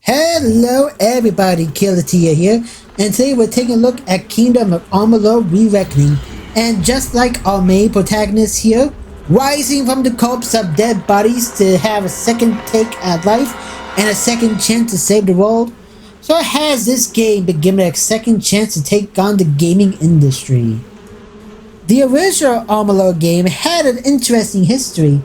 Hello everybody, Killatia here, and today we're taking a look at Kingdom of Amalur RE-RECKING. And just like our main protagonist here, rising from the corpse of dead bodies to have a second take at life and a second chance to save the world, so has this game been given a second chance to take on the gaming industry. The original Amalur game had an interesting history.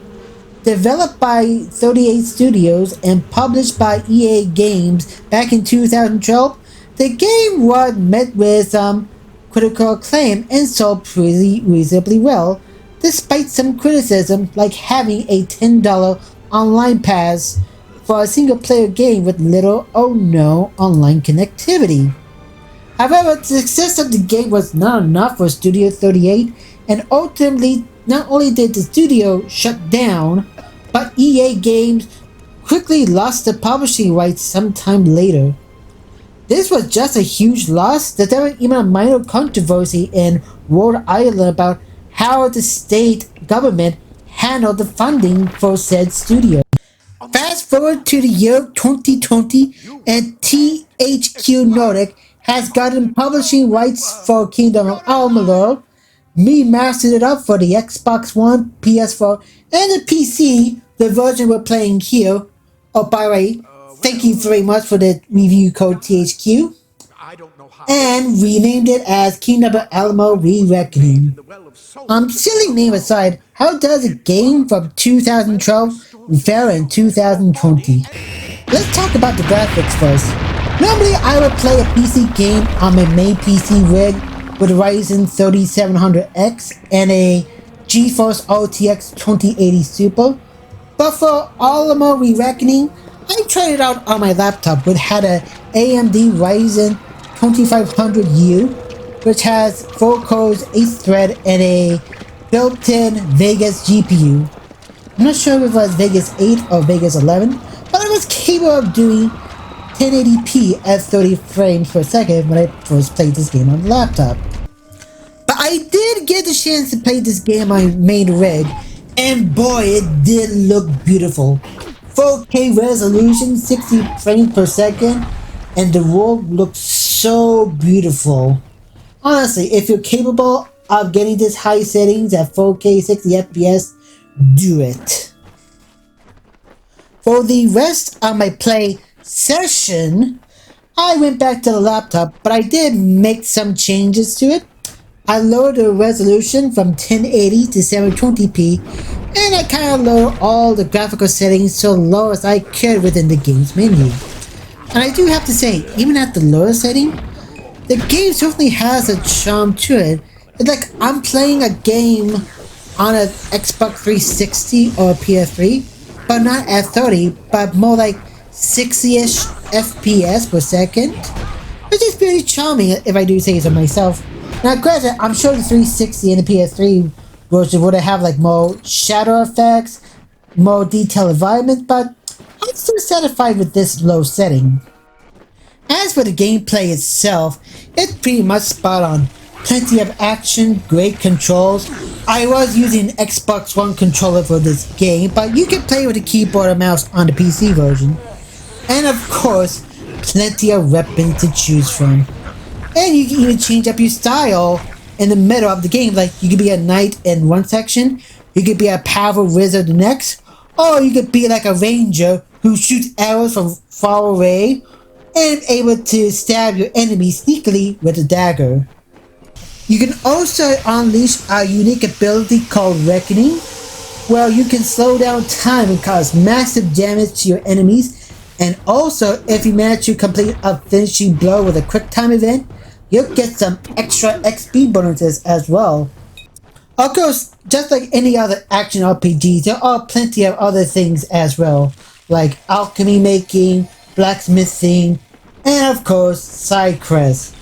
Developed by 38 Studios and published by EA Games back in 2012, the game was met with some critical acclaim and sold pretty reasonably well, despite some criticism like having a $10 online pass for a single-player game with little or no online connectivity. However, the success of the game was not enough for Studio 38, and ultimately not only did the studio shut down, but EA Games quickly lost the publishing rights sometime later. This was just a huge loss that there was even a minor controversy in Rhode Island about how the state government handled the funding for said studio. Fast forward to the year 2020 and THQ Nordic has gotten publishing rights for Kingdom of Amalur, remastered it up for the Xbox One, PS4, and the PC, the version we're playing here. Oh, by the way, thank you very much for the review code THQ. And renamed it as Kingdom of Amalur RE-RECKING. Silly name aside, how does a game from 2012 fare in 2020? Let's talk about the graphics first. Normally, I would play a PC game on my main PC rig with a Ryzen 3700X and a GeForce RTX 2080 Super. But for Amalur RE-RECKING, I tried it out on my laptop, which had a AMD Ryzen 2500U, which has 4 cores, 8 thread, and a built-in Vegas GPU. I'm not sure if it was Vegas 8 or Vegas 11, but I was capable of doing 1080p at 30 frames per second when I first played this game on the laptop. But I did get the chance to play this game on my main rig, and boy, it did look beautiful. 4K resolution, 60 frames per second, and the world looks so beautiful. Honestly, if you're capable of getting this high settings at 4K 60 FPS, do it. For the rest of my play session, I went back to the laptop, but I did make some changes to it. I lowered the resolution from 1080 to 720p, and I kind of lowered all the graphical settings so low as I could within the game's menu. And I do have to say, even at the lower setting, the game certainly has a charm to it. It's like I'm playing a game on an Xbox 360 or PS3, but not at 30, but more like 60-ish FPS per second, which is pretty charming if I do say so myself. Now granted, I'm sure the 360 and the PS3 version would have like more shadow effects, more detailed environment, but I'm still satisfied with this low setting. As for the gameplay itself, it's pretty much spot on. Plenty of action, great controls. I was using an Xbox One controller for this game, but you can play with the keyboard and mouse on the PC version. And of course, plenty of weapons to choose from. And you can even change up your style in the middle of the game. Like, you could be a knight in one section, you could be a powerful wizard the next, or you could be like a ranger who shoots arrows from far away and able to stab your enemy sneakily with a dagger. You can also unleash a unique ability called Reckoning, where you can slow down time and cause massive damage to your enemies. And also, if you manage to complete a finishing blow with a quick time event, you'll get some extra XP bonuses as well. Of course, just like any other action RPG, there are plenty of other things as well, like alchemy making, blacksmithing, and of course, side quests.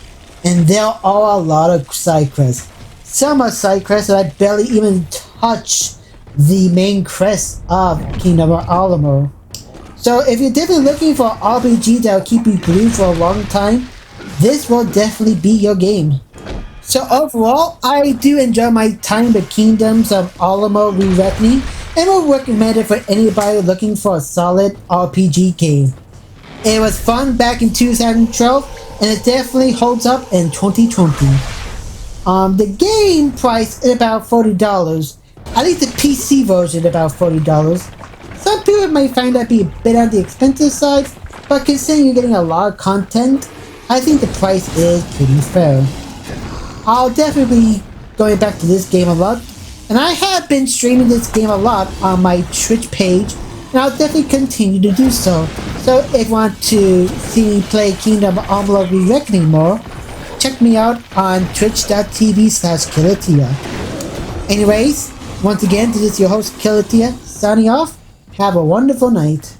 And there are a lot of side quests. Some are side quests that I barely even touch the main quest of Kingdom of Amalur. So if you're definitely looking for an RPG that will keep you glued for a long time, this will definitely be your game. So overall, I do enjoy my time with Kingdoms of Amalur RE-RECKING, and will recommend it for anybody looking for a solid RPG game. It was fun back in 2012, and it definitely holds up in 2020. The game price is about $40. At least the PC version about $40. Some people may find that be a bit on the expensive side, but considering you're getting a lot of content, I think the price is pretty fair. I'll definitely be going back to this game a lot, and I have been streaming this game a lot on my Twitch page, and I'll definitely continue to do so. So if you want to see me play Kingdom of Amalur RE-RECKING more, check me out on twitch.tv/Killatia. Anyways, once again, this is your host Killatia, signing off. Have a wonderful night.